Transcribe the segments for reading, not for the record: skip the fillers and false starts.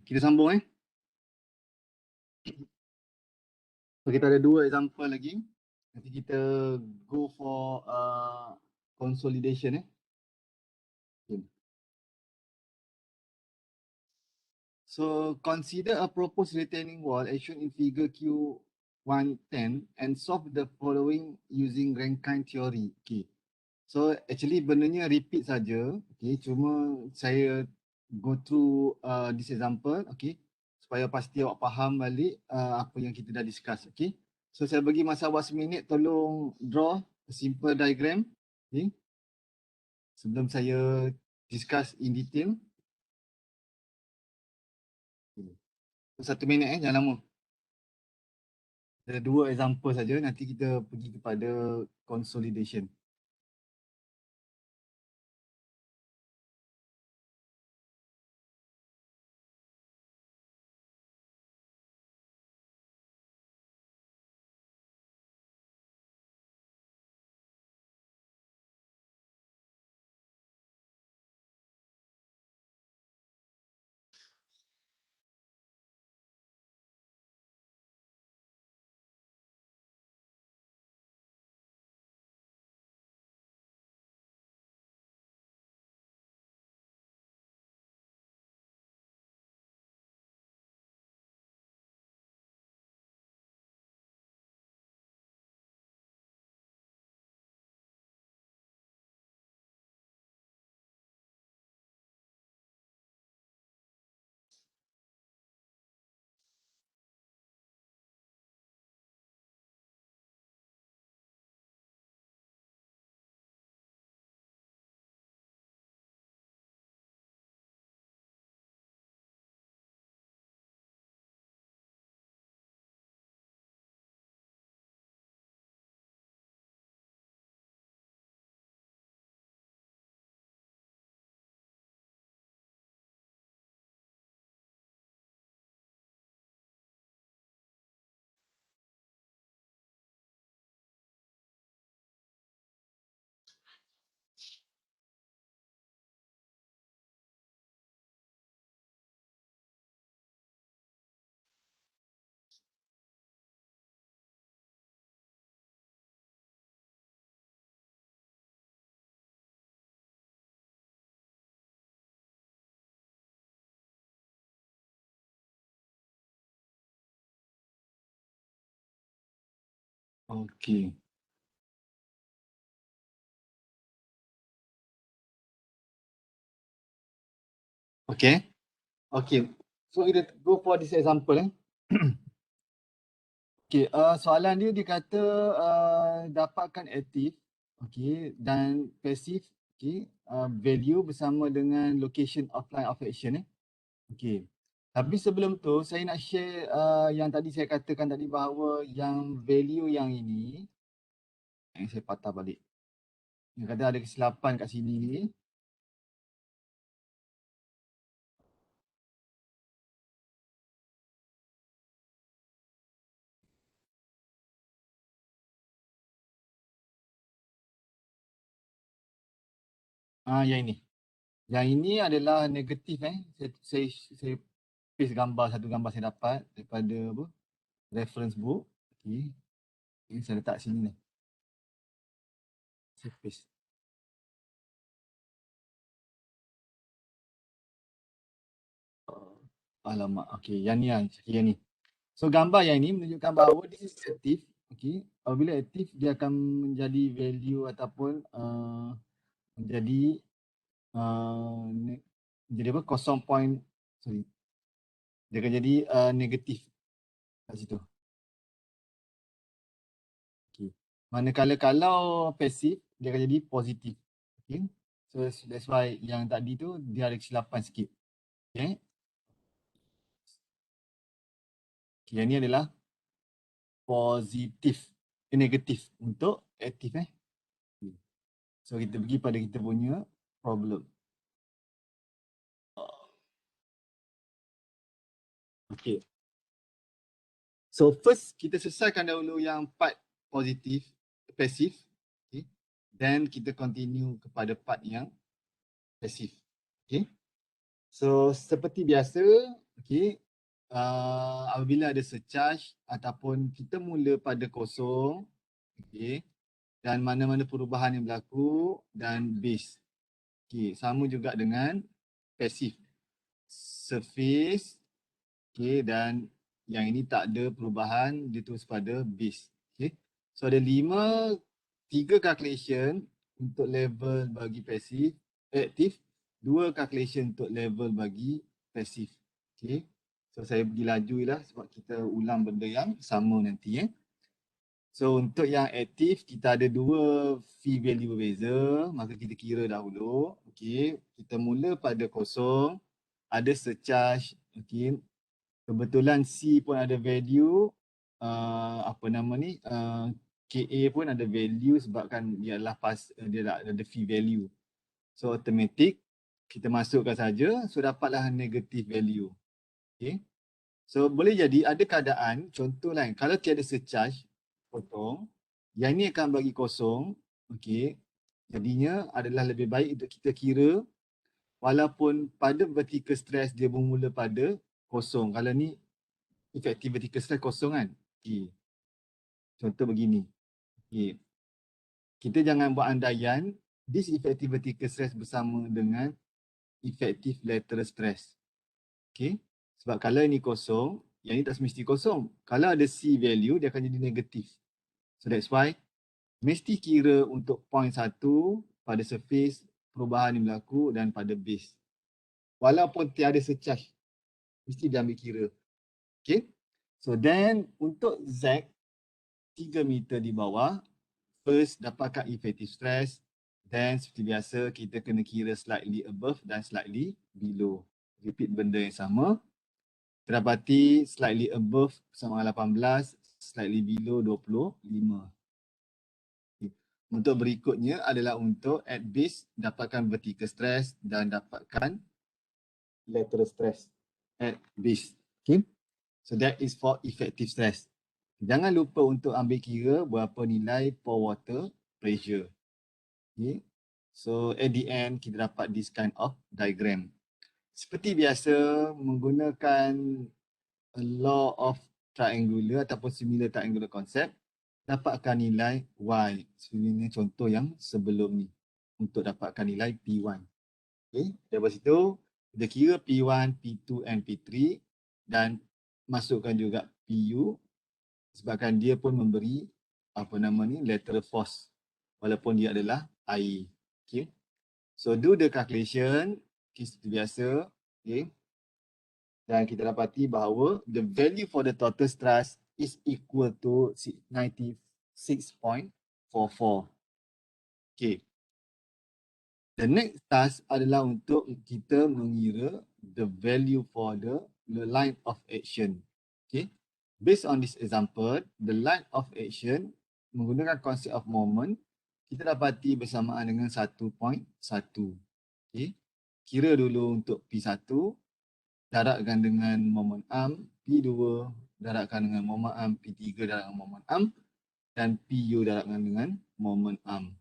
Kita sambung So kita ada 2 example lagi. Nanti kita go for consolidation Okay. So consider a proposed retaining wall as shown in figure Q110 and solve the following using Rankine theory. Okay. So actually benarnya repeat saja. Okay. Cuma saya go through this example. Okay. Supaya pasti awak faham balik apa yang kita dah discuss. Okay. So saya bagi masa awak seminit, tolong draw a simple diagram. Okay. Sebelum saya discuss in detail. So, 1 minit jangan lama. Ada 2 example saja, nanti kita pergi kepada consolidation. Okay. Okay. Okay. So kita go for this example Okay, soalan dia kata dapatkan aktif, okay, dan pasif, okay, value bersama dengan location of line of action Okay. Tapi sebelum tu saya nak share yang tadi saya katakan tadi bahawa yang value yang ini saya patah balik. Yang kata ada kesilapan kat sini ni. Yang ini. Yang ini adalah negatif Saya paste gambar, satu gambar saya dapat daripada apa? Reference book. Okay. Ini saya letak sini ni. Saya paste. Alamak. Okay. Yang ni. So gambar yang ini menunjukkan bahawa this is aktif. Okay. Apabila aktif dia akan menjadi value ataupun menjadi jadi apa? Dia akan jadi negatif kat situ. Okay. Manakala kalau pasif dia akan jadi positif. Okay. So that's why yang tadi tu dia ada kesilapan sikit. Okay. Okay, yang ni adalah positif, negatif untuk aktif Okay. So kita pergi pada kita punya problem. Okay. So first kita selesaikan dahulu yang part positif, pasif. Okay. Then kita continue kepada part yang pasif. Okay. So seperti biasa, okay, apabila ada surcharge ataupun kita mula pada kosong, okay, dan mana-mana perubahan yang berlaku dan base. Okay, sama juga dengan passive. Surface, okay, dan yang ini tak ada perubahan, dia terus pada base. Okay. So ada 3 calculation untuk level bagi passive, aktif, 2 calculation untuk level bagi passive. Okay. So saya pergi laju lah sebab kita ulang benda yang sama nanti. So untuk yang aktif kita ada 2 fee value berbeza, maka kita kira dahulu. Okay. Kita mula pada kosong, ada surcharge. Okay. Kebetulan C pun ada value, apa nama ni, KA pun ada value sebabkan dia adalah dia ada fee value. So automatic kita masukkan saja, so dapatlah negative value. Okay. So boleh jadi ada keadaan, contoh lain, kalau tiada surcharge, potong, yang ni akan bagi kosong. Okay. Jadinya adalah lebih baik untuk kita kira walaupun pada vertical stress dia bermula pada kosong. Kalau ni effective vertical stress kosong kan. Okay. Contoh begini. Okay. Kita jangan buat andaian this effective vertical stress bersama dengan effective lateral stress. Okay. Sebab kalau ini kosong, yang ini tak semesti kosong. Kalau ada C value, dia akan jadi negatif. So that's why mesti kira untuk point 1 pada surface, perubahan yang berlaku dan pada base. Walaupun tiada surcharge, mesti diambil kira. Okay. So then untuk Z, 3 meter di bawah, first dapatkan effective stress, then seperti biasa kita kena kira slightly above dan slightly below. Repeat benda yang sama. Terdapati slightly above sama 18, slightly below 25. Okay. Untuk berikutnya adalah untuk at base dapatkan vertical stress dan dapatkan lateral stress at base. Okay. So that is for effective stress. Jangan lupa untuk ambil kira berapa nilai pour water pressure. Okay. So at the end kita dapat this kind of diagram. Seperti biasa menggunakan a law of triangular ataupun similar triangular concept, dapatkan nilai Y. Sebenarnya contoh yang sebelum ni untuk dapatkan nilai P1. Okay. Dari situ kita kira P1, P2 and P3 dan masukkan juga PU sebabkan dia pun memberi apa nama ni lateral force walaupun dia adalah air. Okay. So do the calculation, seperti biasa. Okay. Dan kita dapati bahawa the value for the total stress is equal to 96.44. Okay. The next task adalah untuk kita mengira the value for the line of action. Okay. Based on this example, the line of action menggunakan konsep of moment, kita dapati bersamaan dengan 1.1. Okay. Kira dulu untuk P1, darabkan dengan moment arm, P2 darabkan dengan moment arm, P3 darabkan dengan moment arm dan PU darabkan dengan moment arm.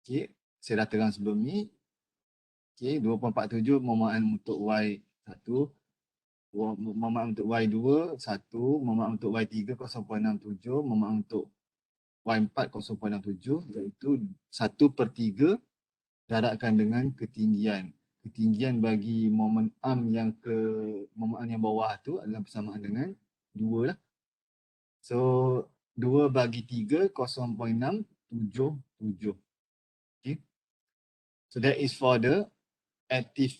Okay. Saya dah terang sebelum ni. Okay, 2.47 moment arm untuk Y1, moment arm untuk Y2 1, moment arm untuk Y3 0.67, moment arm untuk Y4 0.67, iaitu 1/3 darabkan dengan ketinggian. Ketinggian bagi moment arm yang bawah tu adalah bersamaan dengan 2 lah. So 2 bagi 3 0.677. Okay. So that is for the active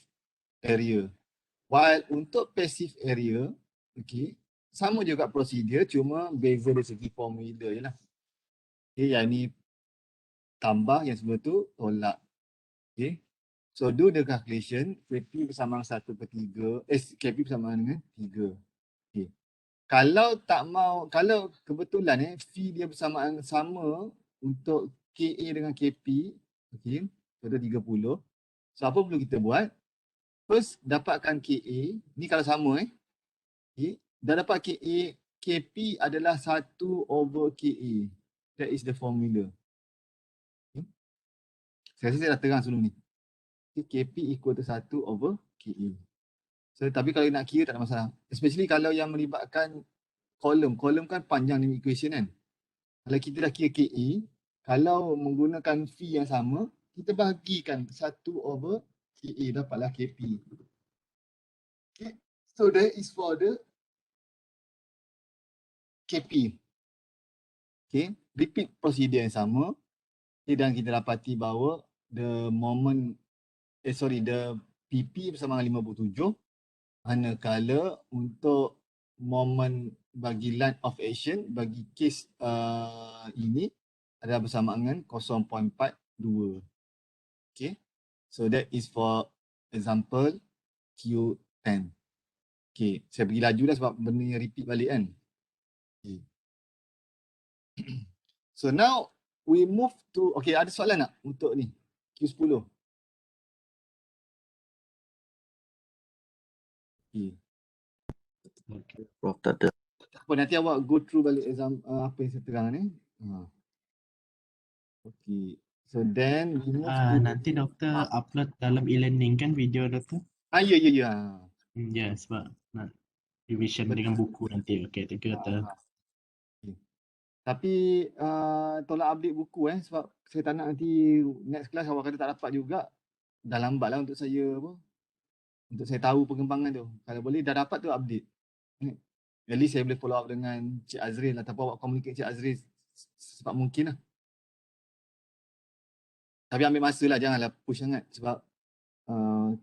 area. While untuk passive area, okay, sama juga prosedur, cuma beza dari segi formula je lah. Okay, yang ni tambah, yang sebelah tu tolak. Okay. So do the calculation, KP bersamaan 1/3, KP bersamaan dengan 3. Okay. Kalau tak mau, kalau kebetulan fee dia bersamaan sama untuk KA dengan KP, okay, total 30. So apa perlu kita buat? First dapatkan KA, ni kalau sama okay, dah dapat KA, KP adalah 1/KA. That is the formula. Okay. Saya rasa saya dah terang sebelum ni. Okay, KP equal to 1/KA. So, tapi kalau nak kira tak ada masalah. Especially kalau yang melibatkan kolom. Kolom kan panjang ni equation kan. Kalau kita dah kira KE, kalau menggunakan V yang sama, kita bahagikan 1/KE, dapatlah KP. Okay. So that is for the KP. Okay. Repeat procedure yang sama. Okay. Dan kita dapati bahawa the PP bersama dengan 57, manakala untuk moment bagi line of action bagi kes ini adalah bersama dengan 0.42. Okay. So that is for example Q10. Okay. Saya pergi laju dah sebab benda ni repeat balik kan. Okay. So now we move to, okay, ada soalan tak untuk ni Q10? Okay. Prof tak ada. Tak apa, nanti awak go through balik exam apa yang saya terang ni. Okay. So then we move to Nanti doktor upload dalam e-learning kan video doktor? ya. Ya, sebab nak revision dengan buku nanti. Okay, thank you doktor. Okay. Tapi tolong update buku sebab saya tak nak nanti next class awak kata tak dapat juga. Dah lambat lah untuk saya untuk saya tahu perkembangan tu. Kalau boleh dah dapat tu update. At least saya boleh follow up dengan Cik Azril ataupun awak communicate Cik Azril sebab mungkin lah. Tapi ambil masa lah, janganlah push sangat sebab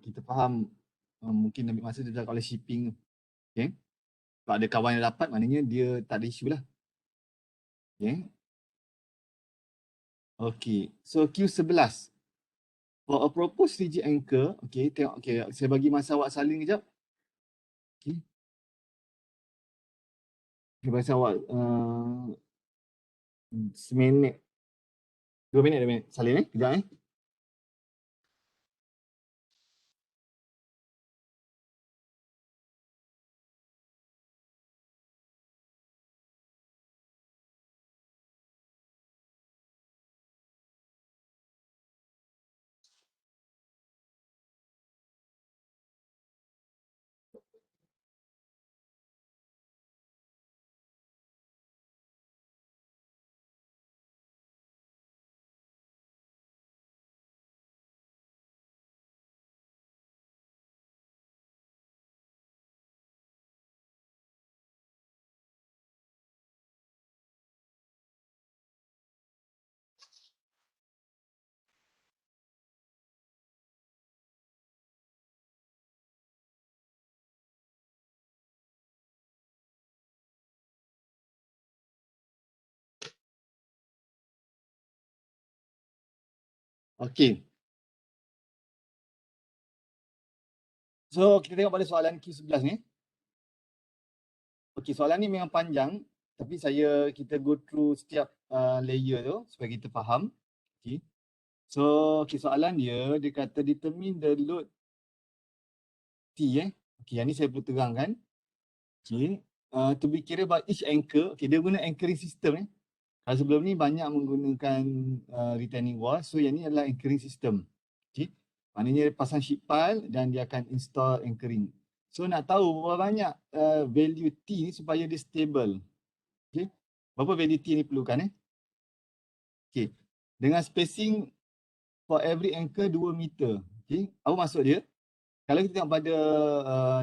kita faham mungkin ambil masa dia oleh shipping tu. Okay. Kalau ada kawan yang dapat, maknanya dia tak ada isu lah. Okay. Okay. So Q11. For a proposed rigid anchor, okay, tengok, okay, saya bagi masa awak salin kejap. Okay. Saya bagi awak seminit. 2 minit, salin kejap Okay. So kita tengok pada soalan Q11 ni. Okay, soalan ni memang panjang tapi kita go through setiap layer tu supaya kita faham. Okay. So soalan dia kata determine the load T Okay, yang ni saya perlu terangkan. Okay. To be carried by each anchor. Okay, dia guna anchoring system Kalau sebelum ni banyak menggunakan retaining wall. So yang ni adalah anchoring system. Okay. Maknanya pasang sheet pile dan dia akan install anchoring. So nak tahu berapa banyak value T ni supaya dia stable. Okay. Berapa value T ni perlukan Okay. Dengan spacing for every anchor 2 meter. Okay. Apa maksud dia? Kalau kita tengok pada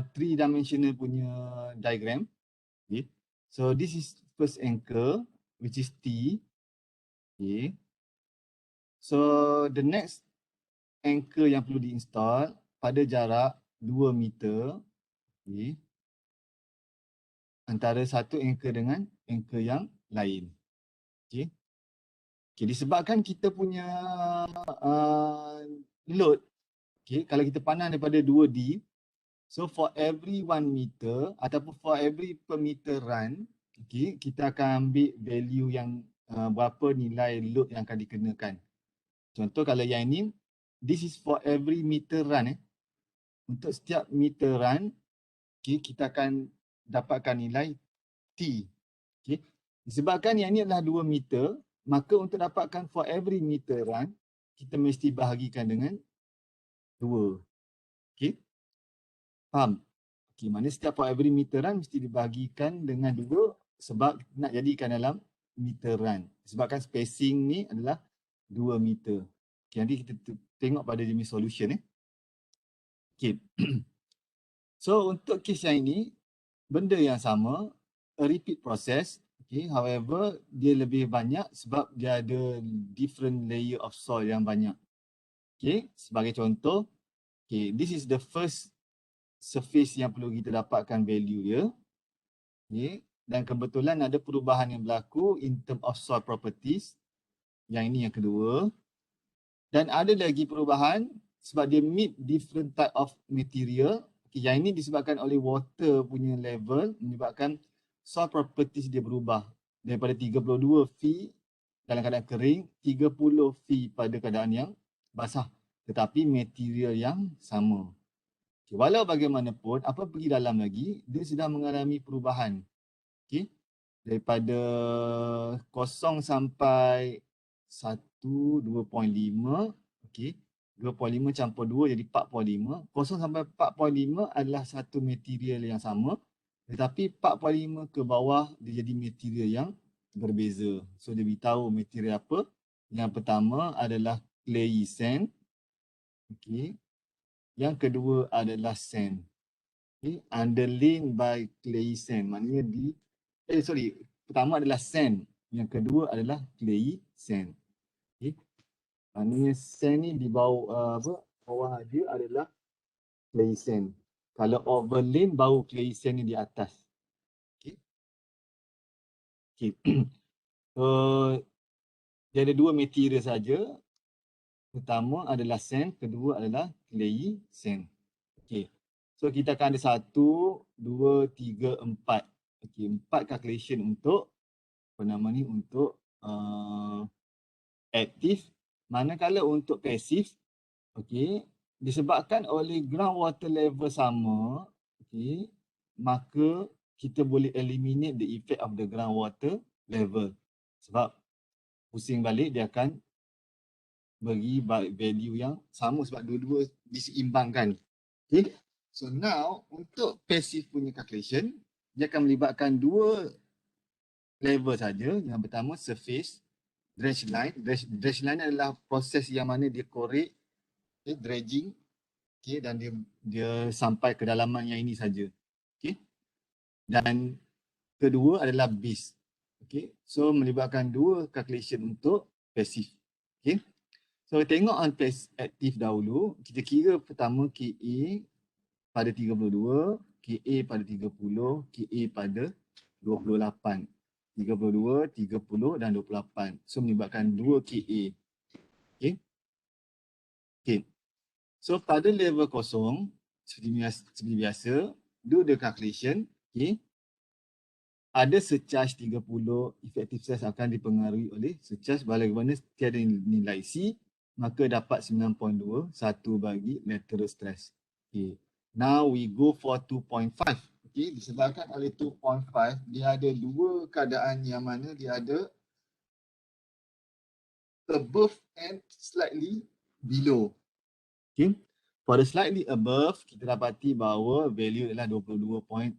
3 dimensional punya diagram. Okay. So this is first anchor which is T. Okay. So the next anchor yang perlu diinstal pada jarak 2 meter. Okay. Antara satu anchor dengan anchor yang lain. Okay. Okay, disebabkan kita punya load, okay, kalau kita pandang daripada 2D, so for every 1 meter ataupun for every per meter run, okay, kita akan ambil value yang berapa nilai load yang akan dikenakan. Contoh kalau yang ini, this is for every meter run. Untuk setiap meter run, okay, kita akan dapatkan nilai T. Okay. Disebabkan yang ini adalah 2 meter, maka untuk dapatkan for every meter run, kita mesti bahagikan dengan 2. Okay. Faham? Okay, mana setiap for every meteran mesti dibahagikan dengan 2 sebab nak jadikan dalam meteran. Sebabkan spacing ni adalah 2 meter. Okay, nanti kita tengok pada jenis solution Okay. So untuk kes yang ini, benda yang sama, a repeat process. Okay, however, dia lebih banyak sebab dia ada different layer of soil yang banyak. Okay, sebagai contoh, okay, this is the first surface yang perlu kita dapatkan value dia. Okay. Dan kebetulan ada perubahan yang berlaku in term of soil properties. Yang ini yang kedua. Dan ada lagi perubahan sebab dia meet different type of material. Okay, yang ini disebabkan oleh water punya level menyebabkan soil properties dia berubah. Daripada 32 phi dalam keadaan kering, 30 phi pada keadaan yang basah. Tetapi material yang sama. Okay, walau bagaimanapun, apa pergi dalam lagi, dia sedang mengalami perubahan. Okay. Daripada 0 sampai 1, 2.5. Okay. 2.5 campur 2 jadi 4.5. 0 sampai 4.5 adalah satu material yang sama. Tetapi 4.5 ke bawah dia jadi material yang berbeza. So dia beritahu material apa. Yang pertama adalah clayey sand. Okay. Yang kedua adalah sand. Okay. Underlain by clayey sand. Maknanya pertama adalah sand. Yang kedua adalah clayey sand. Okay. Maknanya sand ni di bawah bawah dia adalah clayey sand. Kalau overlain baru clayey sand ni di atas. Okay. Okay. So dia ada 2 material saja. Pertama adalah sand, kedua adalah clayey sand. Okay. So kita akan ada 1, 2, 3, 4. Okay, 4 calculation untuk untuk aktif. Manakala untuk pasif, okay, disebabkan oleh groundwater level sama, okay, maka kita boleh eliminate the effect of the groundwater level. Sebab pusing balik dia akan bagi value yang sama sebab dua-dua diseimbangkan. Okay. So now untuk passive punya calculation, dia akan melibatkan 2 level saja. Yang pertama surface, dredge line. Dredge line adalah proses yang mana dia korek, okay, dredging, okay, dan dia sampai kedalaman yang ini saja. Okay. Dan kedua adalah base. Okay. So melibatkan 2 calculation untuk passive. Okay. So tengok on active dahulu. Kita kira pertama KA pada 32, KA pada 30, KA pada 28. 32, 30 dan 28. So menyebabkan 2 KA. Okay. Okay. So pada level kosong, seperti biasa, do the calculation. Okay. Ada surcharge 30, effective stress akan dipengaruhi oleh surcharge bagaimana tiada nilai C, maka dapat 9.2, 1 bagi lateral stress. Okay. Now we go for 2.5. Okay. Disebabkan oleh 2.5, dia ada 2 keadaan yang mana dia ada above and slightly below. Okay. For the slightly above, kita dapati bahawa value adalah 22.26.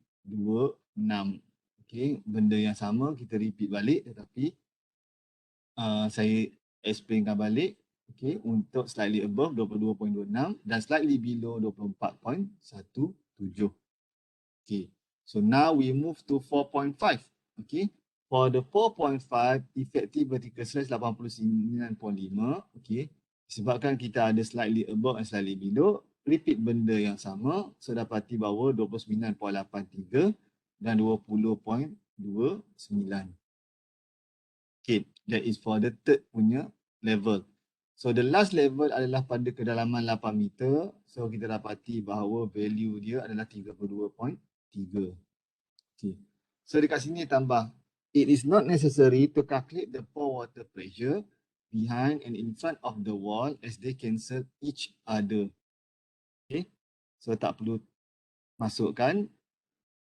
Okay. Benda yang sama kita repeat balik tetapi saya explainkan balik. Okay. Untuk slightly above 22.26 dan slightly below 24.17. Okay. So now we move to 4.5. Okay. For the 4.5, effective vertical stress 89.5. Okay. Sebabkan kita ada slightly above and slightly below, repeat benda yang sama. So dapati bahawa 29.83 dan 20.29. Okay. That is for the third punya level. So the last level adalah pada kedalaman 8 meter. So kita dapati bahawa value dia adalah 32.3. Okay. So dekat sini tambah, it is not necessary to calculate the pore water pressure behind and in front of the wall as they cancel each other. Okay. So tak perlu masukkan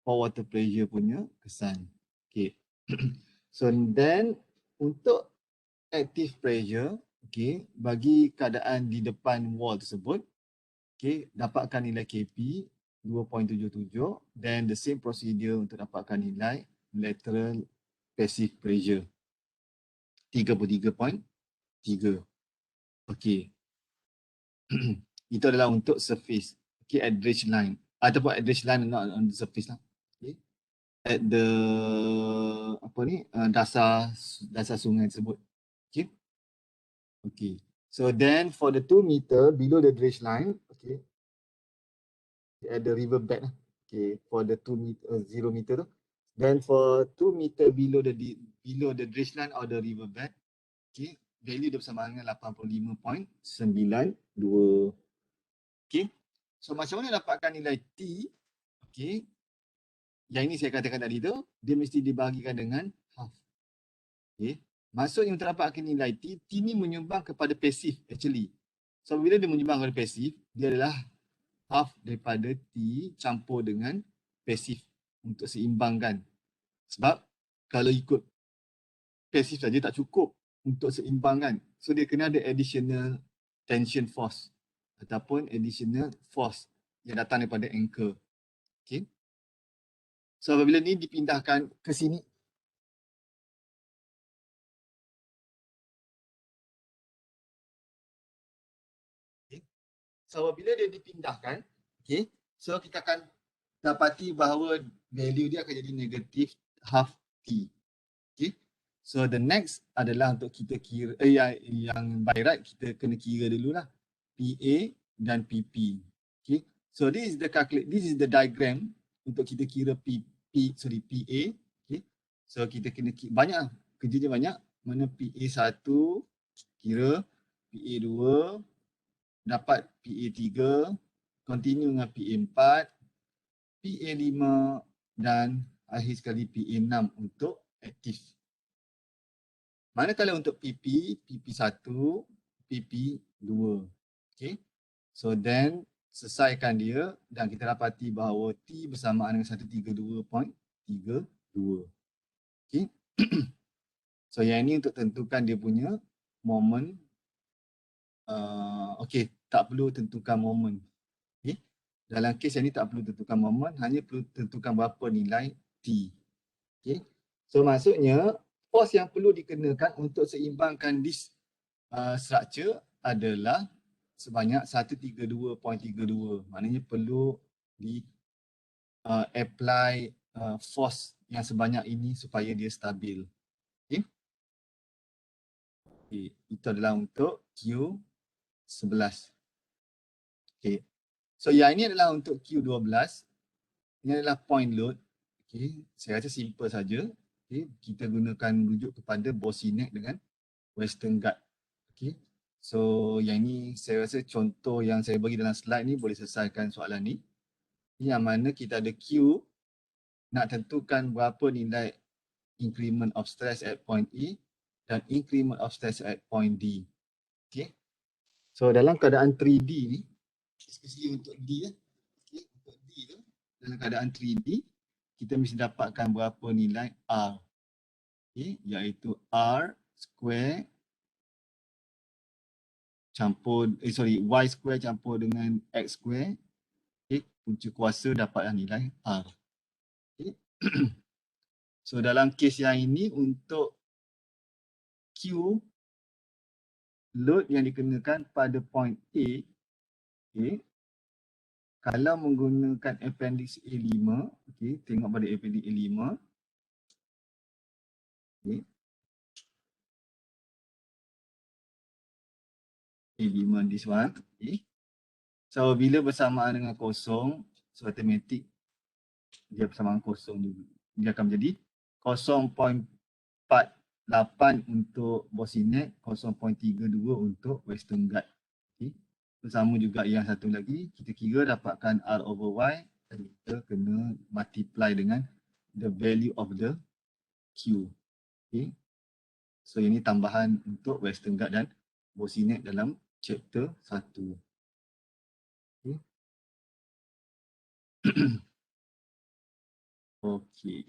pore water pressure punya kesan. Okay. So then untuk active pressure, okay, bagi keadaan di depan wall tersebut, okay, dapatkan nilai KP 2.77, then the same procedure untuk dapatkan nilai lateral passive pressure 33.3. Okey. Itu adalah untuk surface. Okay, at dredge line ataupun at dredge line, not on the surface lah. Okay. At the dasar sungai tersebut. Okay. Okay. So then for the 2 meter below the dredge line, okay, at the river bed, okay, for the 2 meter, 0 meter tu. Then for 2 meter below the dredge line or the river bed, okay, value dia bersama dengan 85.92. Okay. So macam mana dapatkan nilai T? Okay. Yang ini saya katakan tadi tu, dia mesti dibahagikan dengan half. Okay. Maksudnya untuk dapatkan nilai T, T ni menyumbang kepada pasif actually. So bila dia menyumbang kepada pasif, dia adalah half daripada T campur dengan pasif untuk seimbangkan. Sebab kalau ikut pasif saja tak cukup untuk seimbangkan. So dia kena ada additional tension force ataupun additional force yang datang daripada anchor. Okay. So apabila ni dipindahkan ke sini, okay. So apabila dia dipindahkan, okay, so kita akan dapati bahawa value dia akan jadi negatif half T. Okay. So the next adalah untuk kita kira, yang by right kita kena kira dululah PA dan PP. Okay. So this is the diagram untuk kita kira PA. Okay. So kita kena banyak, kerjanya banyak. Mana PA1 kira, PA2 dapat PA3, continue dengan PA4, PA5 dan akhir sekali PA6 untuk aktif. Manakala untuk PP, PP1, PP2. Okay. So then selesaikan dia dan kita dapati bahawa T bersamaan dengan 132.32. Okay. So yang ini untuk tentukan dia punya moment. Okay, tak perlu tentukan moment. Okay. Dalam kes yang ini tak perlu tentukan moment, hanya perlu tentukan berapa nilai T. Okay. So maksudnya force yang perlu dikenakan untuk seimbangkan this structure adalah sebanyak 132.32. Maknanya perlu di apply force yang sebanyak ini supaya dia stabil. Okay. Okay. Itu adalah untuk Q11. Okay. So yang ini adalah untuk Q12. Ini adalah point load. Okay. Saya rasa simple saja. Okay. Kita gunakan rujuk kepada bossy neck dengan western guard. Okay. So yang ini saya rasa contoh yang saya bagi dalam slide ni boleh selesaikan soalan ni. Yang mana kita ada Q, nak tentukan berapa nilai increment of stress at point E dan increment of stress at point D. Okay. So dalam keadaan 3D ni, especially untuk D, okay, untuk D tu, dalam keadaan 3D, kita mesti dapatkan berapa nilai R. Okay, iaitu R square campur, Y square campur dengan X square. Okay, punca kuasa dapatlah nilai R. Okay. So dalam kes yang ini untuk Q load yang dikenakan pada point A, okay, kalau menggunakan appendix A5, okay, tengok pada appendix A5, okay, A5 this one, okay. So bila bersamaan dengan kosong, so automatic dia bersamaan kosong juga. Dia akan menjadi 0.48 untuk bossy neck, 0.32 untuk western guard. Okay. Sama juga yang satu lagi, kita kira dapatkan R over Y dan kita kena multiply dengan the value of the Q. Okay. So ini tambahan untuk western guard dan bossy neck dalam chapter 1. Okay. Okay.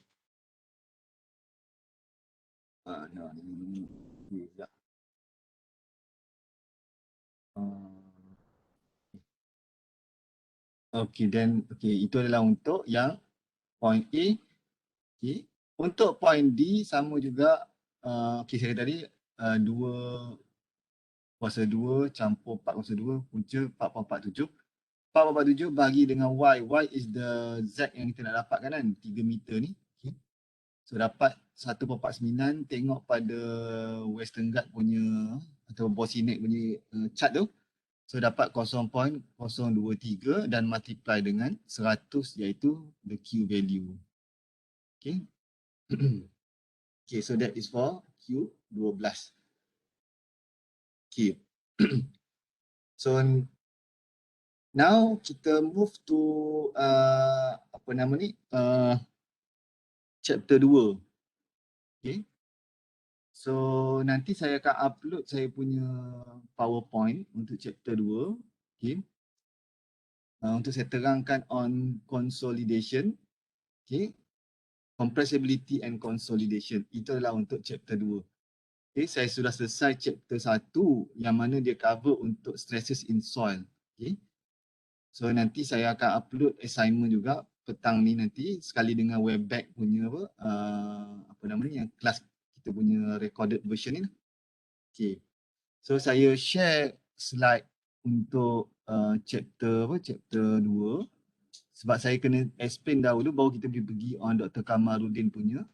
Okey, dan itu adalah untuk yang point A. Okey. Untuk point D sama juga, saya kata tadi 2/2 campur 4/2 punca 4.47. 4.47 bagi dengan Y. Y is the Z yang kita nak dapatkan kan, 3 meter ni. Okay. So dapat 1.49, tengok pada Western Guard punya atau Bosinet punya chart tu. So dapat 0.023 dan multiply dengan 100 iaitu the Q value. Okay. Okay, so that is for Q12. Okay. So now kita move to apa nama ni? Chapter 2. Okay. So nanti saya akan upload saya punya PowerPoint untuk chapter 2. Okay. Untuk saya terangkan on consolidation. Okay. Compressibility and consolidation. Itu adalah untuk chapter 2. Okay, saya sudah selesai chapter 1 yang mana dia cover untuk stresses in soil. Okay. So nanti saya akan upload assignment juga petang ni nanti sekali dengan Webex punya apa nama ni yang kelas kita punya recorded version ni. Okay. So saya share slide untuk chapter 2 sebab saya kena explain dahulu baru kita boleh pergi on Dr. Kamarudin punya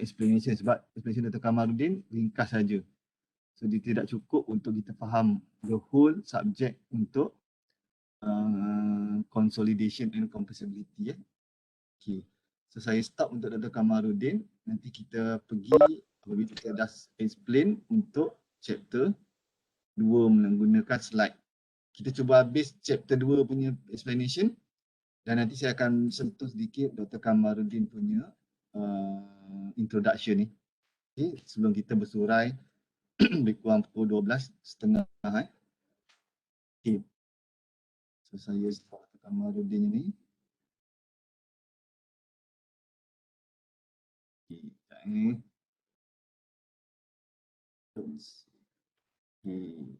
explanation sebab explanation Dr. Kamarudin ringkas saja. So dia tidak cukup untuk kita faham the whole subject untuk consolidation and compressibility. Okay. So saya stop untuk Dr. Kamarudin. Nanti kita pergi apabila kita dah explain untuk chapter 2 menggunakan slide. Kita cuba habis chapter 2 punya explanation dan nanti saya akan sentuh sedikit Dr. Kamarudin punya introduction ni. Okay. Sebelum kita bersurai lebih kurang pukul 12.30. Okay. So saya start Dr. Kamarudin ni. Okay. Sekejap ni. Okay.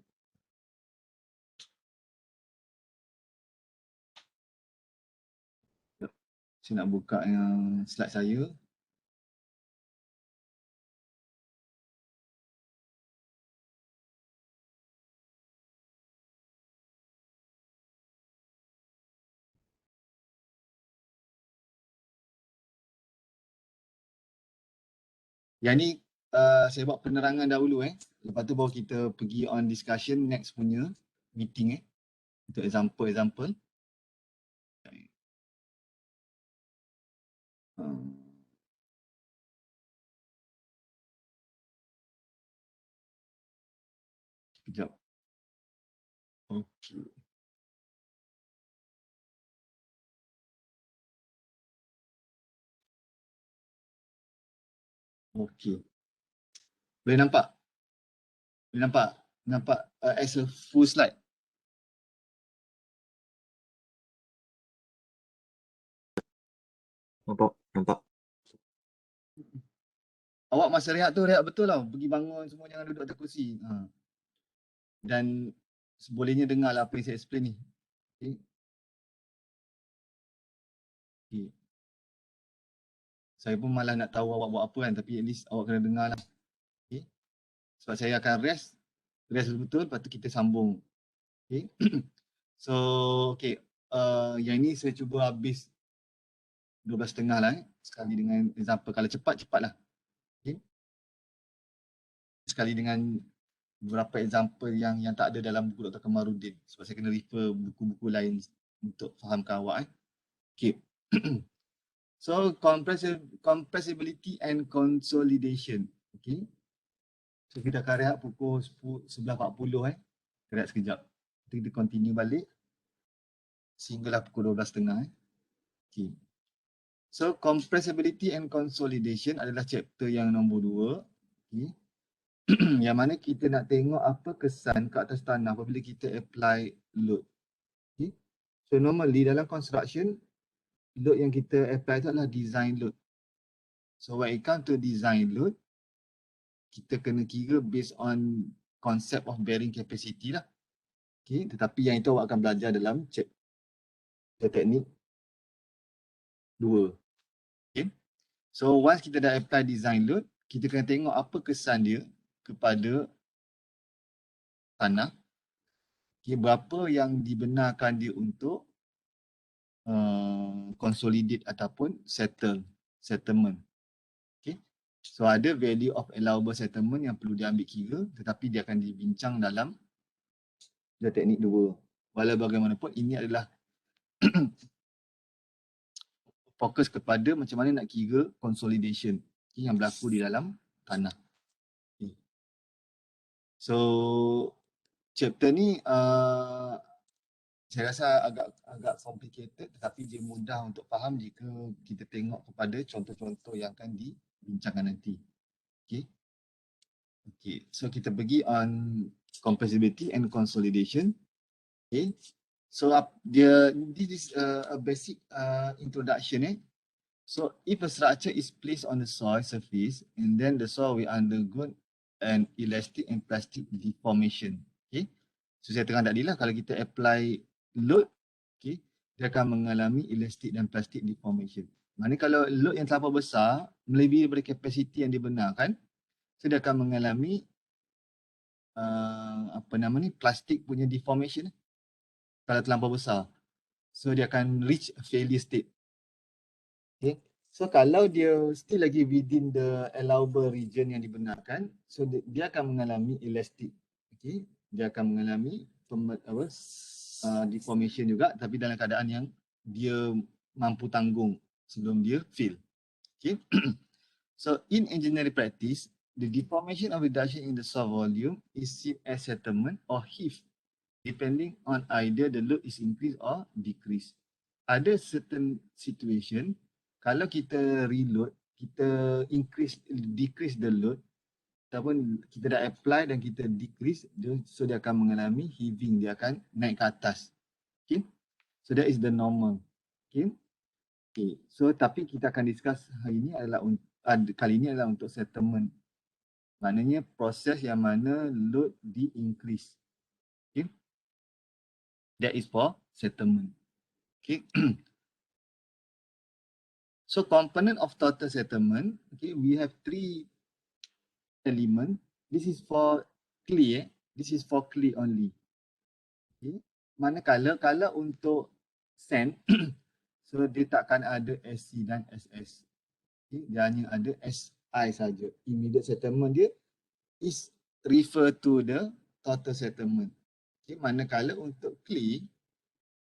Saya nak buka yang slide saya. Yang ni saya buat penerangan dahulu lepas tu baru kita pergi on discussion next punya meeting untuk example. Sekejap. Okey. Okey. Boleh nampak? Boleh nampak? Nampak as a full slide? Nampak. Awak masa rehat tu rehat betul tau. Pergi bangun semua, jangan duduk atas kursi. Dan sebolehnya dengarlah apa yang saya explain ni. Okay. Okay. Saya pun malah nak tahu awak buat apa kan, tapi at least awak kena dengar lah. Okay. Sebab saya akan rest betul, lepas tu kita sambung. Okay. So, okay. Yang ni saya cuba habis 12.30 lah sekali dengan example. Kalau cepat lah. Okay. Sekali dengan beberapa example yang tak ada dalam buku Dr. Kamarudin. Sebab saya kena refer buku-buku lain untuk fahamkan awak. Okay. So, compressibility and consolidation. Okay. So, kita akan rehat pukul 11.40 Rehat sekejap. Kita continue balik sehinggalah pukul 12.30 Okay. So, compressibility and consolidation adalah chapter yang nombor 2. Okay. Yang mana kita nak tengok apa kesan ke atas tanah apabila kita apply load. Okay. So, normally dalam construction, load yang kita apply itu adalah design load. So when it comes to design load, kita kena kira based on concept of bearing capacity lah. Okay, tetapi yang itu awak akan belajar dalam teknik 2. Okay. So once kita dah apply design load, kita kena tengok apa kesan dia kepada tanah. Okay, berapa yang dibenarkan dia untuk consolidate ataupun settlement. Okay. So ada value of allowable settlement yang perlu diambil kira, tetapi dia akan dibincang dalam teknik 2. Walau bagaimanapun ini adalah fokus kepada macam mana nak kira consolidation yang berlaku di dalam tanah. Okay. So chapter ni saya rasa agak complicated, tetapi dia mudah untuk faham jika kita tengok kepada contoh-contoh yang akan dibincangkan nanti. Okay. Okay. So kita pergi on compressibility and consolidation. Okay. So this is a basic introduction. So if a structure is placed on the soil surface and then the soil will undergo an elastic and plastic deformation. Okay. So saya terang tadi lah, kalau kita apply load, okay, dia akan mengalami elastic dan plastic deformation. Maksudnya kalau load yang terlalu besar, melebihi daripada kapasiti yang dibenarkan, so dia akan mengalami plastik punya deformation kalau terlampau besar. So dia akan reach a failure state. Okay. So kalau dia still lagi within the allowable region yang dibenarkan, so dia akan mengalami elastic. Okay. Dia akan mengalami deformation juga, tapi dalam keadaan yang dia mampu tanggung sebelum dia fail. Okay. So in engineering practice, the deformation or reduction in the soil volume is seen as settlement or heave, depending on either the load is increased or decreased. Ada certain situation, kalau kita reload, kita decrease the load, ataupun kita dah apply dan kita decrease, so dia akan mengalami heaving, dia akan naik ke atas. Okay. So that is the normal. Okay. Okay. So tapi kita akan discuss hari ini kali ini adalah untuk settlement. Maknanya proses yang mana load di-increase. Okay. That is for settlement. Okay. So component of total settlement, okay, we have 3 elements. This is for clay, this is for clay only. Okay. Manakala kalau untuk sand, so dia takkan ada SC dan SS. Okay. Dia hanya ada SI saja. Immediate settlement dia is refer to the total settlement. Okay. Manakala untuk clay,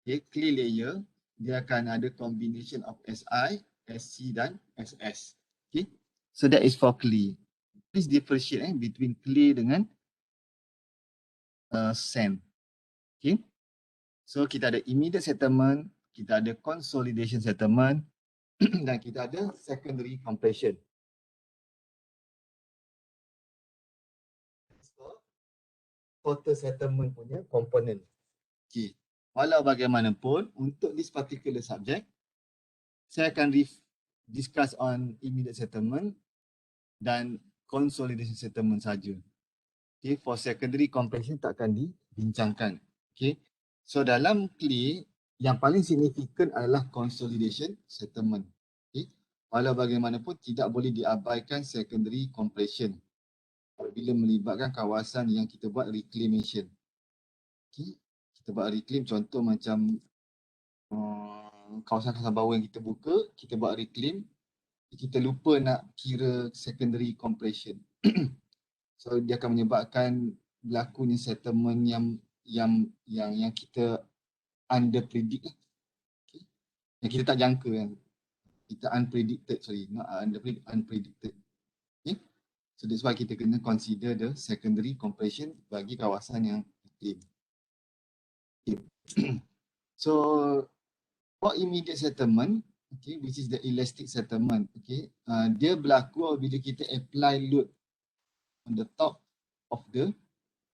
okay, clay layer, dia akan ada combination of SI, SC dan SS. Okay. So that is for clay. Please differentiate between clay dengan sand. Okay. So kita ada immediate settlement, kita ada consolidation settlement dan kita ada secondary compression. Total settlement punya component. Okay. Walau bagaimanapun, untuk this particular subject, saya akan discuss on immediate settlement dan consolidation settlement saja. Okay, for secondary compression tak akan dibincangkan. Okay, so dalam clay yang paling signifikan adalah consolidation settlement. Okay, walau bagaimanapun tidak boleh diabaikan secondary compression apabila melibatkan kawasan yang kita buat reclamation. Okay, kita buat reclaim, contoh macam kawasan-kawasan bawah yang kita buka, kita buat reclaim, kita lupa nak kira secondary compression. So dia akan menyebabkan berlakunya settlement yang kita under predict. Okay. Yang kita tak jangka kan. Kita unpredicted. Okay. So that's why kita kena consider the secondary compression bagi kawasan yang reclaim. Okay. So for immediate settlement, okay, which is the elastic settlement, okay, dia berlaku bila kita apply load on the top of the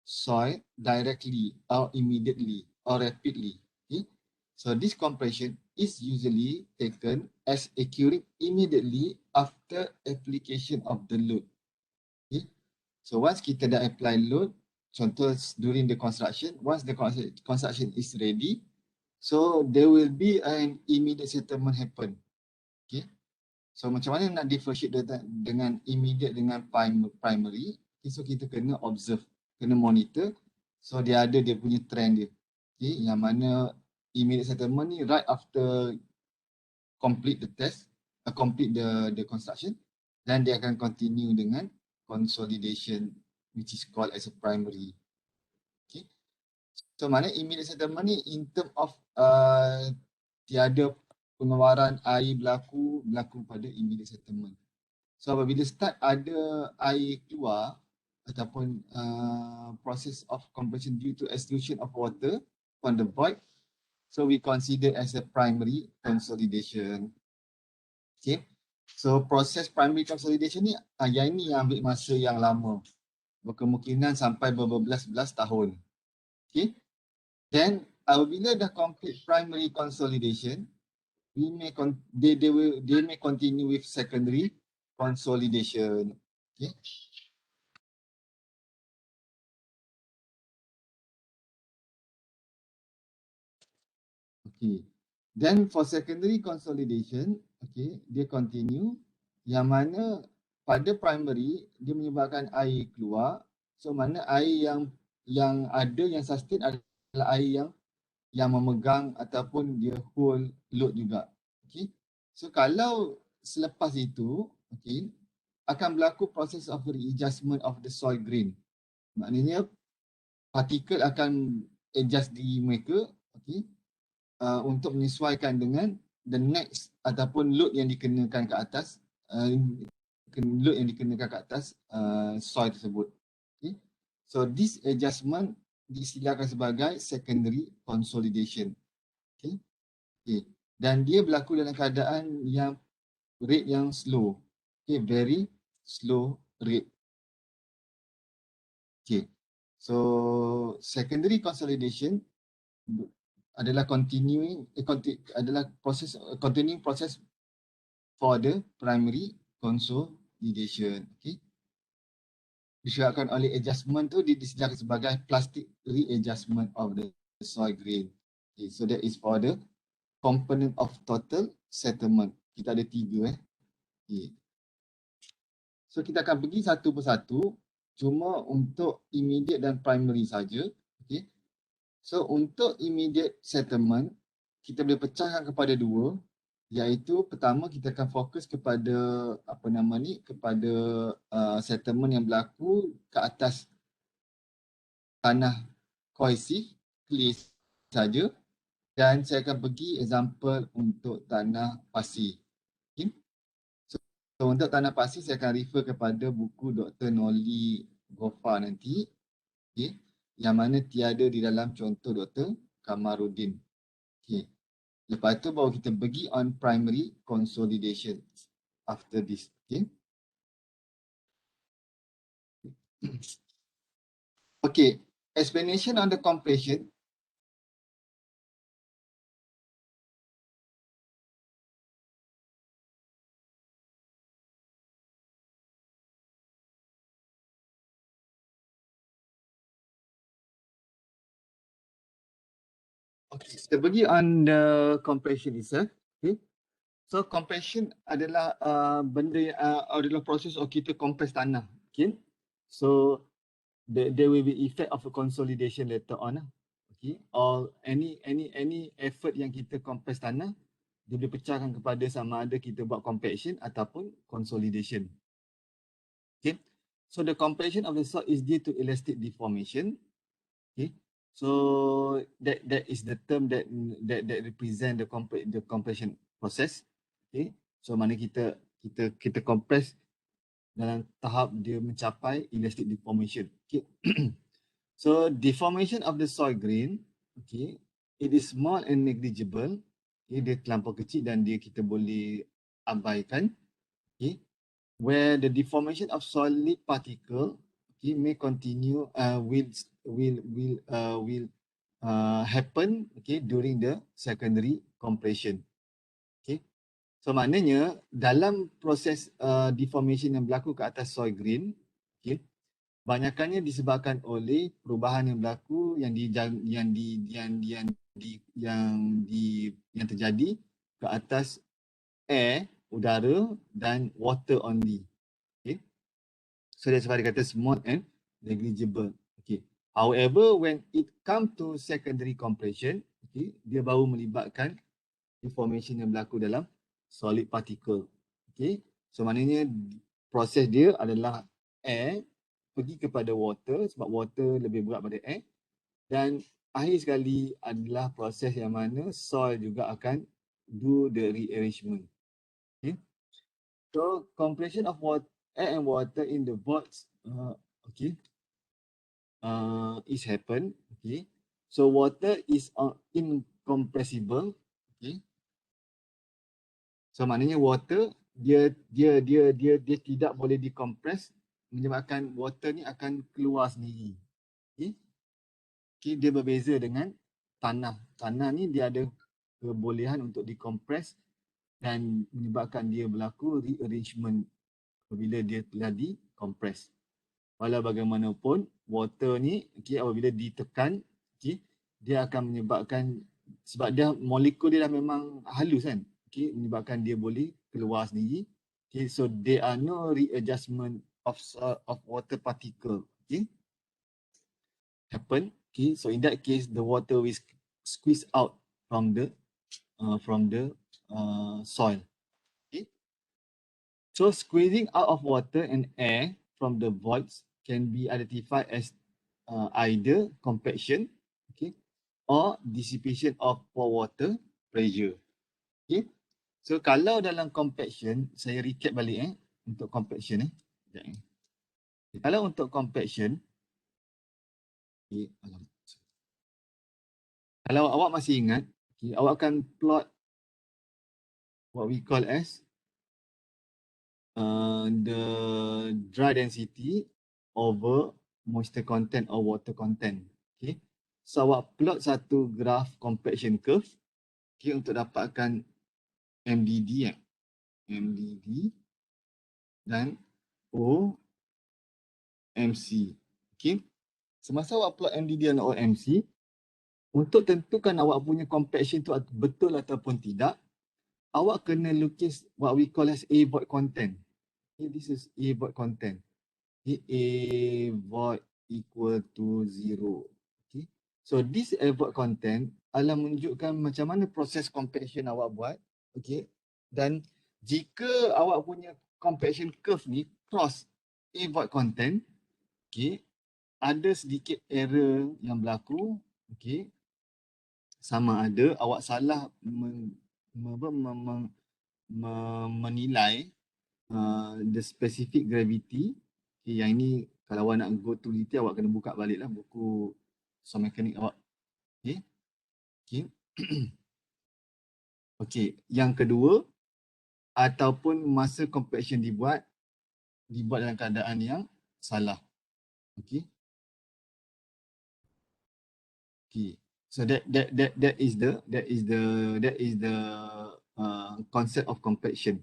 soil directly or immediately or rapidly. Okay, so this compression is usually taken as occurring immediately after application of the load. Okay, so once kita dah apply load, contoh during the construction, once the construction is ready, So there will be an immediate settlement happen. Okay. So macam mana nak differentiate dengan immediate dengan primary? Okay, so kita kena observe, kena monitor. So dia ada dia punya trend dia. Okay, yang mana immediate settlement ni right after complete the test, complete the construction, dan dia akan continue dengan consolidation which is called as a primary. Okay. So mana immediate settlement ni in term of tiada pengeluaran air berlaku pada immediate settlement. So apabila start ada air keluar ataupun process of compression due to extrusion of water on the void, so we consider as a primary consolidation. Okay. So proses primary consolidation ni yang ini yang ambil masa yang lama. Berkemungkinan sampai berbelas-belas tahun. Okay. Then apabila dah complete primary consolidation, they may continue with secondary consolidation. Okay. Okay. Then for secondary consolidation, okay, dia continue yang mana pada primary dia menyebabkan air keluar. So mana air yang ada yang sustain adalah air yang memegang ataupun dia hold load juga. Okay. So kalau selepas itu, okay, akan berlaku proses of readjustment of the soil grain. Maknanya partikel akan adjust diri mereka, okay, untuk menyesuaikan dengan the next ataupun load yang dikenakan ke atas, load yang dikenakan ke atas soil tersebut. Okay. So this adjustment disediakan sebagai secondary consolidation. Okay. Okay. Dan dia berlaku dalam keadaan yang rate yang slow. Okay, very slow rate. Okay. So secondary consolidation adalah continuing process for the primary consolidation. Okay. Disebabkan oleh adjustment tu disediakan sebagai plastic readjustment of the soil grain. Okay, so that is for the component of total settlement. Kita ada 3 Okay. So kita akan pergi satu persatu, cuma untuk immediate dan primary saja. Okay. So untuk immediate settlement, kita boleh pecahkan kepada 2, iaitu pertama kita akan fokus kepada kepada settlement yang berlaku ke atas tanah cohesive, clay saja, dan saya akan pergi example untuk tanah pasir. Okay. So untuk tanah pasir saya akan refer kepada buku Dr. Noli Gofar nanti, okay, yang mana tiada di dalam contoh Dr. Kamarudin. Okay. Lepas tu baru kita pergi on primary consolidation after this. Okay. Okay, explanation on the compression. Okay, kita pergi on the compression itself. Okay. So compression adalah adalah proses of kita compress tanah. Okay. So there will be effect of a consolidation later on. Okay. Or any effort yang kita compress tanah, dia boleh pecahkan kepada sama ada kita buat compaction ataupun consolidation. Okay. So the compression of the soil is due to elastic deformation. Okay. So that is the term that represent the compression process. Okay. So mana kita compress dalam tahap dia mencapai elastic deformation. Okay. So deformation of the soil grain, okay, it is small and negligible. Okay, dia terlampau kecil dan dia kita boleh abaikan. Okay. Where the deformation of solid particle, okay, may continue will happen, okay, during the secondary compression. Okay. So maknanya dalam proses deformation yang berlaku ke atas soil grain, okay, banyakkannya disebabkan oleh perubahan yang berlaku yang yang terjadi ke atas air, udara dan water only. Okay. So that's why dia kata small and negligible. Okay. However, when it come to secondary compression, okay, dia baru melibatkan information yang berlaku dalam solid particle. Okay. So maknanya proses dia adalah air pergi kepada water sebab water lebih berat pada air, dan akhir sekali adalah proses yang mana soil juga akan do the rearrangement. Okay. So compression of air and water in the voids is happen. Okay. So water is incompressible. Okay. So maknanya water dia tidak boleh dikompres, menyebabkan water ni akan keluar sendiri. Okay. Okay, dia berbeza dengan tanah. Tanah ni dia ada kebolehan untuk dikompres dan menyebabkan dia berlaku rearrangement apabila dia telah dikompres. Walau bagaimanapun, water ni apabila ditekan, dia akan menyebabkan, sebab dia molekul dia dah memang halus kan, menyebabkan dia boleh keluar sendiri. So there are no readjustment of water particle happen. So in that case, the water will squeeze out from the soil. So squeezing out of water and air from the voids can be identified as either compaction, or dissipation of pore water pressure. So kalau dalam compaction, saya recap balik untuk compaction Kalau untuk compaction, kalau awak masih ingat, awak akan plot what we call as the dry density over moisture content or water content. Okay. So awak plot satu graph compaction curve untuk dapatkan MDD dan OMC. Okay. Semasa awak plot MDD dan OMC, untuk tentukan awak punya compaction tu betul ataupun tidak, awak kena lukis what we call as A void content. Okay, this is A void content. Okay, A void equal to 0. Okay. So this A void content adalah menunjukkan macam mana proses compaction awak buat. Okay. Dan jika awak punya compaction curve ni cross A void content, okay, ada sedikit error yang berlaku. Okay. Sama ada awak salah menilai the specific gravity. Okay, yang ini kalau awak nak go to detail, awak kena buka balik lah buku sound mechanic awak. Okay. Okay. Okay. Yang kedua, ataupun masa compaction dibuat dalam keadaan yang salah. Okay. Okay. So that is the concept of compaction.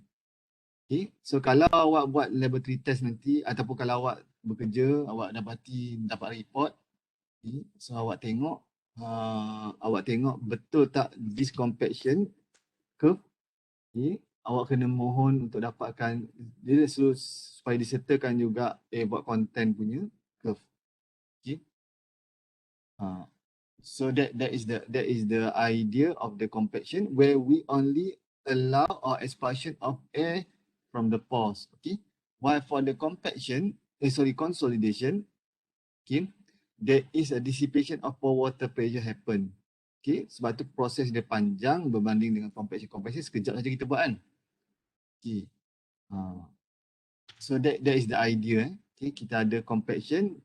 Okay. So kalau awak buat laboratory test nanti, ataupun kalau awak bekerja, awak dapat report, okay, so awak tengok betul tak this compaction curve. Okay. Awak kena mohon untuk dapatkan dia supaya disertakan juga void content punya curve. Okay. So that is the idea of the compaction, where we only allow or expulsion of air from the pores. Okay. While for the consolidation, okay, there is a dissipation of pore water pressure happen. Okay. Sebab tu proses dia panjang berbanding dengan compaction. Compaction sekejap saja kita buat kan. Okay. So that is the idea. Okay. Kita ada compaction,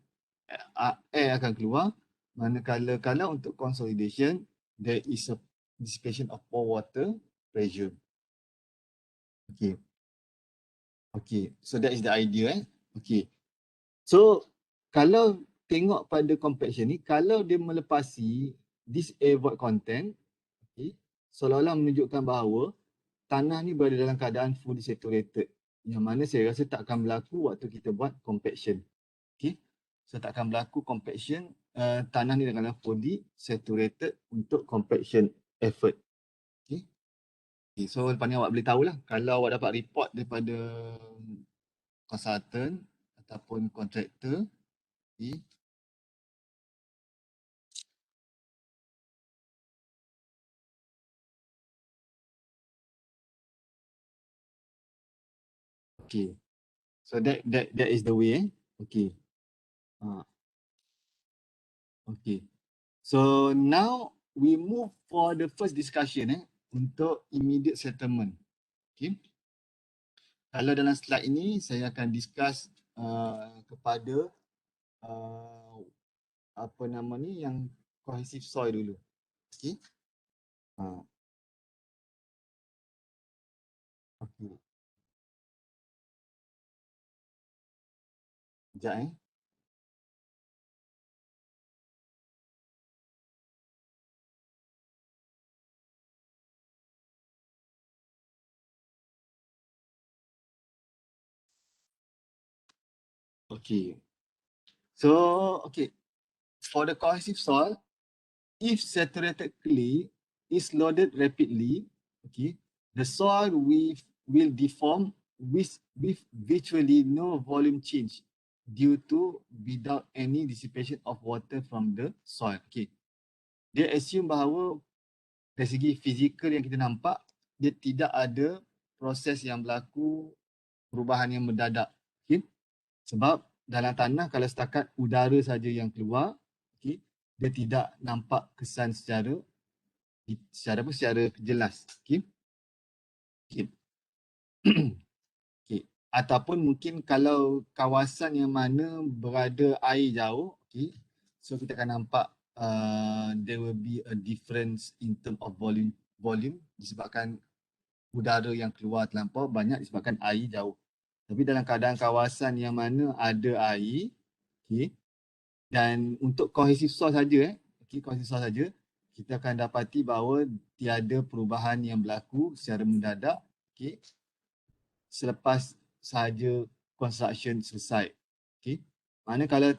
air akan keluar. Manakala kalau untuk consolidation, there is a dissipation of pore water pressure. Okay. Okay. So that is the idea. Okay. So kalau tengok pada compaction ni, kalau dia melepasi this air void content, okay, seolah-olah menunjukkan bahawa tanah ni berada dalam keadaan fully saturated. Yang mana saya rasa tak akan berlaku waktu kita buat compaction. Okay. So tak akan berlaku compaction tanah ni dalam fully saturated untuk compaction effort. Okay. So lepas ni awak boleh tahulah kalau awak dapat report daripada consultant ataupun kontraktor. Okay. Okay. So that is the way. Okay. Okay. So now we move for the first discussion untuk immediate settlement. Okay. Kalau dalam slide ini saya akan discuss kepada apa nama ni yang cohesive soil dulu. Okay. Okay. Sekejap Okay. So, okay. For the cohesive soil, if saturated clay is loaded rapidly, okay, the soil will deform with virtually no volume change due to without any dissipation of water from the soil. Okay. Dia assume bahawa dari segi fizikal yang kita nampak, dia tidak ada proses yang berlaku, perubahan yang mendadak. Okay. Sebab dalam tanah kalau setakat udara saja yang keluar, okay, dia tidak nampak kesan secara jelas. Okay. Okay. Okay. Ataupun mungkin kalau kawasan yang mana berada air jauh, okay, so kita akan nampak there will be a difference in term of volume disebabkan udara yang keluar terlampau banyak disebabkan air jauh. Tapi dalam keadaan kawasan yang mana ada air, okay, dan untuk cohesive soil saja, okay, cohesive soil saja, kita akan dapati bahawa tiada perubahan yang berlaku secara mendadak, okay, selepas sahaja construction selesai. Okay. Mana kalau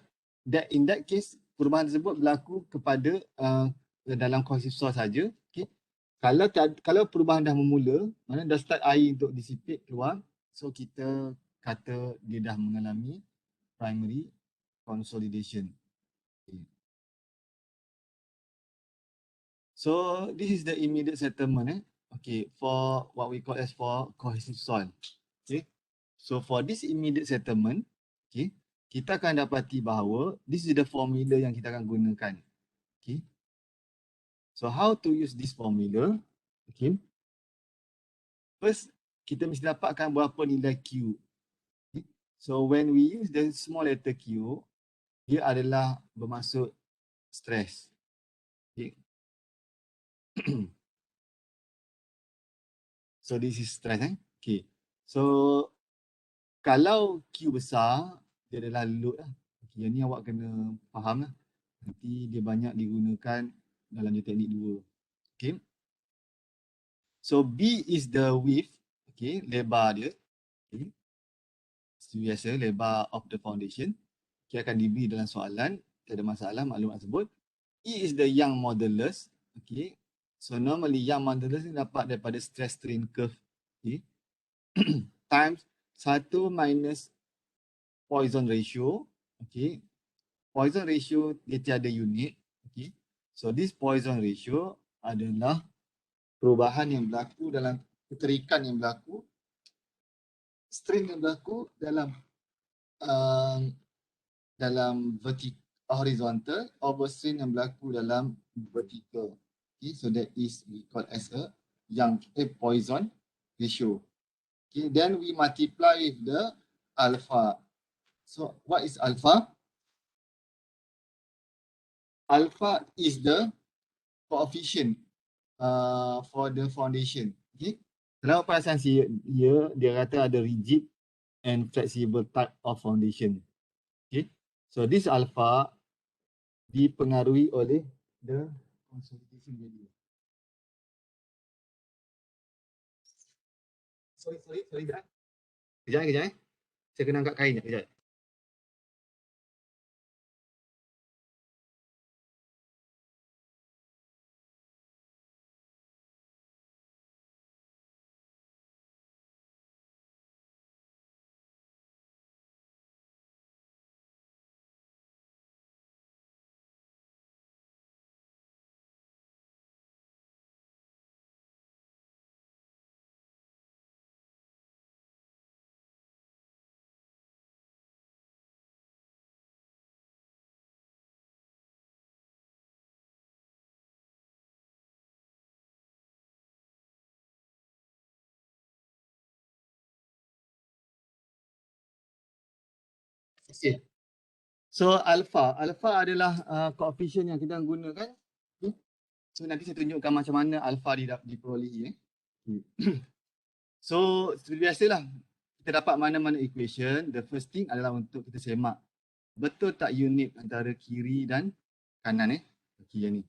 in that case, perubahan tersebut berlaku kepada dalam cohesive soil saja. Okay. Kalau perubahan dah memula, mana dah start air untuk dissipate keluar, so kita kata dia dah mengalami primary consolidation. Okay. So this is the immediate settlement. Okay, for what we call as for cohesive soil. Okay. So for this immediate settlement, okay, kita akan dapati bahawa this is the formula yang kita akan gunakan. Okay. So how to use this formula? Okay. First, kita mesti dapatkan berapa nilai Q. Okay. So when we use the small letter Q, dia adalah bermaksud stress. Okay. So this is stress. Okay. So kalau Q besar, dia adalah load lah. Okay, yang ni awak kena faham lah. Nanti dia banyak digunakan dalam geoteknik 2. Okay. So B is the width, okay, lebar dia. Okay. Biasa lebar of the foundation. Okay, akan diberi dalam soalan. Tidak ada masalah maklumat tersebut. E is the Young modulus. Okay. So normally Young modulus ni dapat daripada stress strain curve. Okay. Times 1 minus Poisson ratio. Okay. Poisson ratio dia tiada unit. Okay. So this Poisson ratio adalah perubahan yang berlaku dalam keterikan yang berlaku, strain yang berlaku dalam horizontal over strain yang berlaku dalam vertical. Okay. So that is we call as a Young Poisson ratio. Okay. Then we multiply with the alpha. So what is alpha? Alpha is the coefficient for the foundation. Okay. Kalau perasan dia kata ada rigid and flexible type of foundation. Okay. So this alpha dipengaruhi oleh the consolidation value. Sorry. Kejap. Saya kena angkat kain sekejap. Okay. So alpha adalah coefficient yang kita gunakan. Okay. So nanti saya tunjukkan macam mana alpha diperolehi. So seperti biasalah, kita dapat mana-mana equation. The first thing adalah untuk kita semak betul tak unit antara kiri dan kanan Okay, yang ni.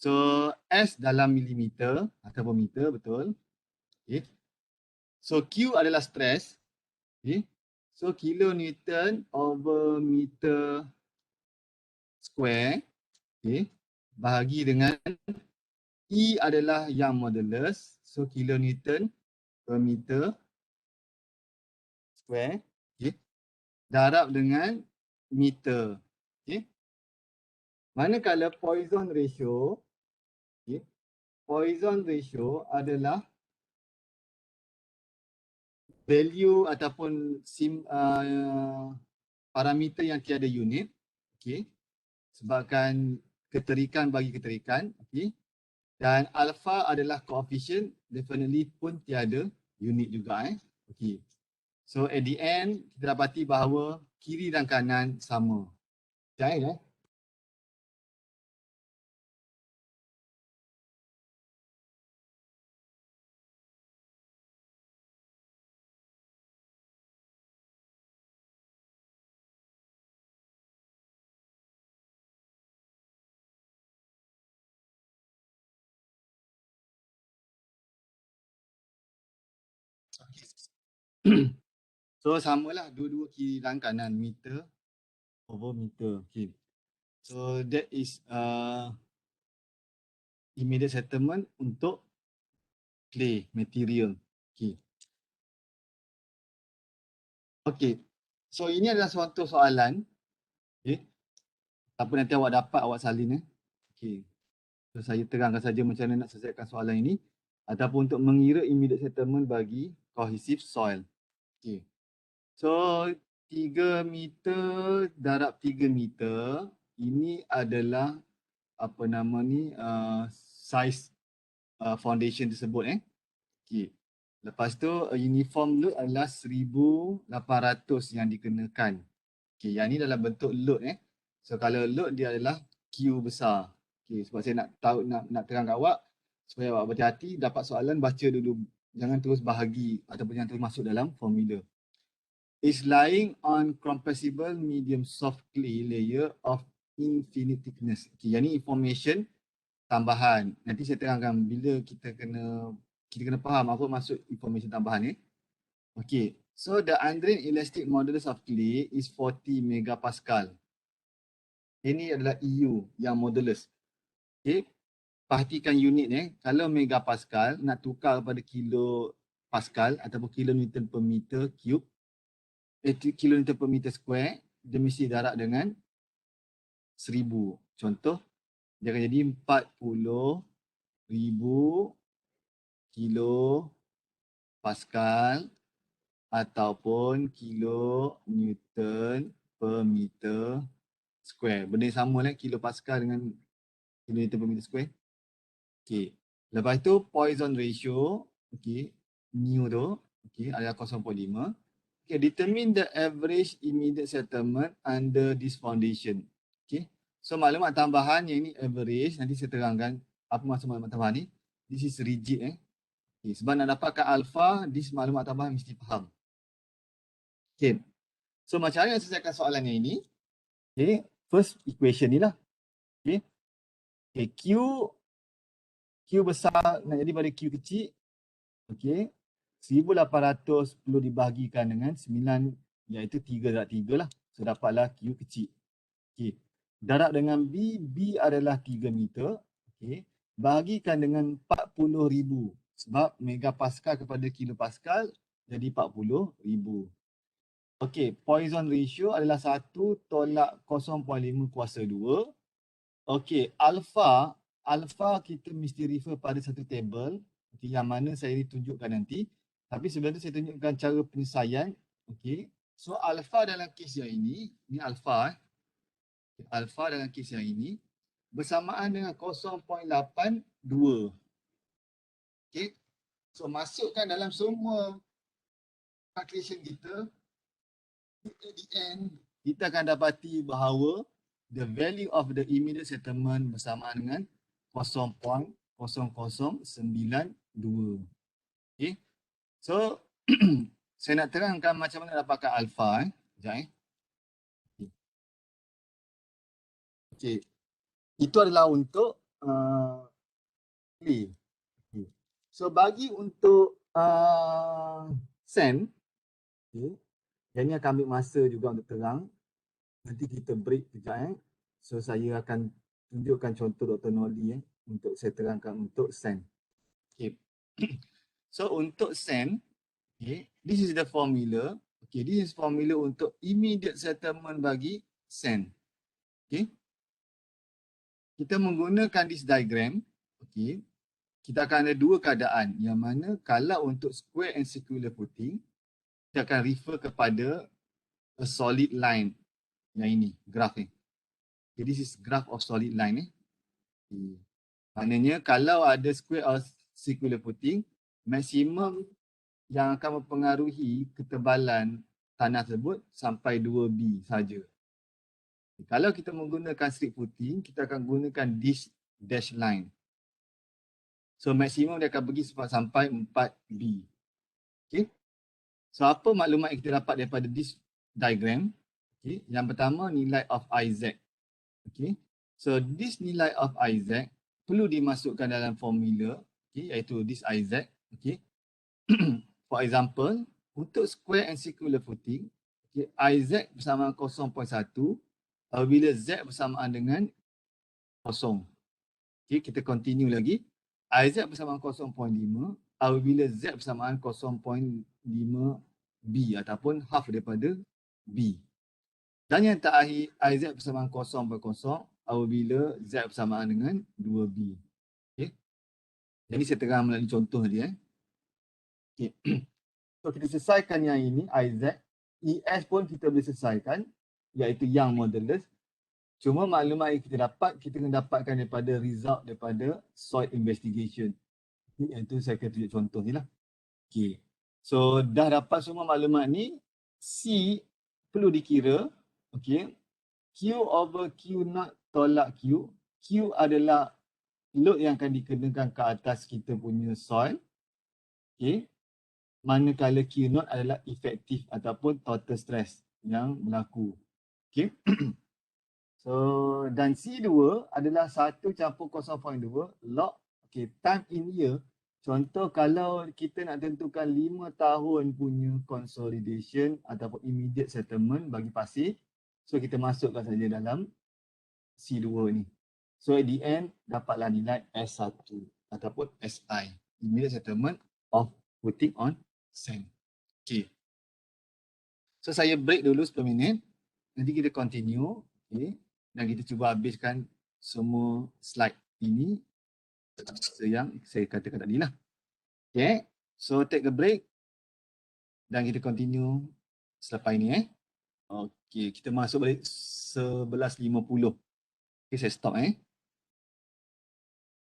So S dalam milimeter ataupun meter, betul. Okay. So Q adalah stress. Okay. So kilonewton over meter square. Okay. Bahagi dengan E adalah yang modulus. So kilonewton per meter square. Okay. Darab dengan meter. Okay. Manakala Poisson ratio, okay, Poisson ratio adalah value ataupun parameter yang tiada unit, okay, sebabkan keterikan bagi keterikan, okay, dan alpha adalah coefficient, definitely pun tiada unit juga okay. So at the end kita dapati bahawa kiri dan kanan sama. Okay, So samalah dua-dua kiri dan kanan, meter over meter. Okay. So that is immediate settlement untuk clay material. Okay. Okay. So ini adalah suatu soalan. Okay. Apa nanti awak dapat, awak salin Okay. So saya terangkan saja macam mana nak selesaikan soalan ini ataupun untuk mengira immediate settlement bagi cohesive soil. Okay. So 3 meter darab 3 meter ini adalah apa nama ni size foundation tersebut Okay. Lepas tu uniform load adalah 1800 yang dikenakan. Okay, yang ni dalam bentuk load So kalau load dia adalah Q besar. Okay, sebab saya nak tahu nak terang kat awak supaya awak berhati-hati, dapat soalan baca dulu. Jangan terus bahagi ataupun jangan terus masuk dalam formula. Is lying on compressible medium soft clay layer of infinite thickness. Okay, yang ni information tambahan. Nanti saya terangkan bila kita kena faham apa maksud information tambahan Okay, so the undrained elastic modulus of clay is 40 megapascal. Ini adalah EU yang modulus. Okay, perhatikan unit kalau megapascal nak tukar kepada kilo pascal ataupun kilonewton per meter cube, kilonewton per meter square, dia mesti darab dengan 1000. Contoh, dia akan jadi 40,000 kilo pascal ataupun kilo newton per meter square. Benda yang sama kilo pascal dengan kilo newton per meter square. Okay. Lepas tu Poisson ratio, okay, mu tu, okay, adalah 0.5. Okay, determine the average immediate settlement under this foundation. Okay. So maklumat tambahan yang ini average, nanti saya terangkan apa maksud maklumat tambahan ni. This is rigid Okay, sebab nak dapatkan alpha, this maklumat tambahan mesti faham. Okay. So macam mana nak selesaikan soalan yang ini? Okay, first equation ni lah. Okay. Okay, Q besar nak jadi pada Q kecil. Okay. 1800 perlu dibahagikan dengan 9 iaitu 3 darab 3 lah. So dapatlah Q kecil. Okay. Darab dengan B adalah 3 meter. Okay. Bahagikan dengan 40,000 sebab megapascal kepada kilopascal jadi 40,000. Okay, Poisson ratio adalah 1/0.5 kuasa 2. Okay, alpha kita mesti refer pada satu table yang mana saya tunjukkan nanti. Tapi sebelum tu saya tunjukkan cara penyelesaian. Okay, so alpha dalam kes yang ini alpha alpha dalam kes yang ini bersamaan dengan 0.82. Okay, so masukkan dalam semua calculation kita at the end kita akan dapati bahawa the value of the immediate settlement bersamaan dengan 0.0092. Okay. So, saya nak terangkan macam mana dapatkan alpha. Sekejap. Okay. Itu adalah untuk play. Okay. So, bagi untuk sen, okay, yang ni akan ambil masa juga untuk terang. Nanti kita break sekejap. So, saya akan tunjukkan contoh Dr. Noli untuk saya terangkan untuk sen. Okay. So, untuk sen, okay, this is the formula. Okay, this is formula untuk immediate settlement bagi sen. Okay. Kita menggunakan this diagram. Okay. Kita akan ada dua keadaan. Yang mana kalau untuk square and circular footing, kita akan refer kepada a solid line. Yang ini, graph ni. Okay, this is graph of solid line. Okay. Maknanya kalau ada square or circular footing, maksimum yang akan mempengaruhi ketebalan tanah tersebut sampai 2B saja. Kalau kita menggunakan straight footing, kita akan gunakan this dash line. So maksimum dia akan pergi sampai 4B. Okay. So apa maklumat yang kita dapat daripada this diagram? Okay. Yang pertama nilai of Iz. Okay. So this nilai of Iz perlu dimasukkan dalam formula, okay, iaitu this Iz. Okay. For example, untuk square and circular footing, okay, Iz bersamaan 0.1 apabila Z bersamaan dengan 0. Okay, kita continue lagi. Iz bersamaan 0.5 apabila Z bersamaan 0.5B ataupun half daripada B. Dan yang terakhir, Iz bersamaan 0.0 apabila Z bersamaan dengan 2B. Okay. Jadi saya terang melalui contoh dia. Okay. So kita selesaikan yang ini, Iz. ES pun kita boleh selesaikan, iaitu Young modulus. Cuma maklumat yang kita dapat, kita kena dapatkan daripada result daripada soil investigation. Okay. Yang itu saya akan tunjuk contoh ni lah. Okay. So dah dapat semua maklumat ni, C perlu dikira. Okay. Q over Q naught tolak Q. Q adalah load yang akan dikenakan ke atas kita punya soil. Okay. Manakala Q naught adalah efektif ataupun total stress yang berlaku. Okay. So, dan C2 adalah 1 campur 0.2 log. Okay, time in year. Contoh kalau kita nak tentukan 5 tahun punya consolidation ataupun immediate settlement bagi pasir. So, kita masukkan saja dalam C2 ni. So, at the end, dapatlah nilai S1 ataupun SI. Immediate settlement of putting on sand. Okay. So, saya break dulu 10 minit. Nanti kita continue. Okay. Dan kita cuba habiskan semua slide ini yang saya katakan tadi lah. Okay. So, take a break. Dan kita continue selepas ini. Okay. Kita masuk balik 11.50. Okay, saya stop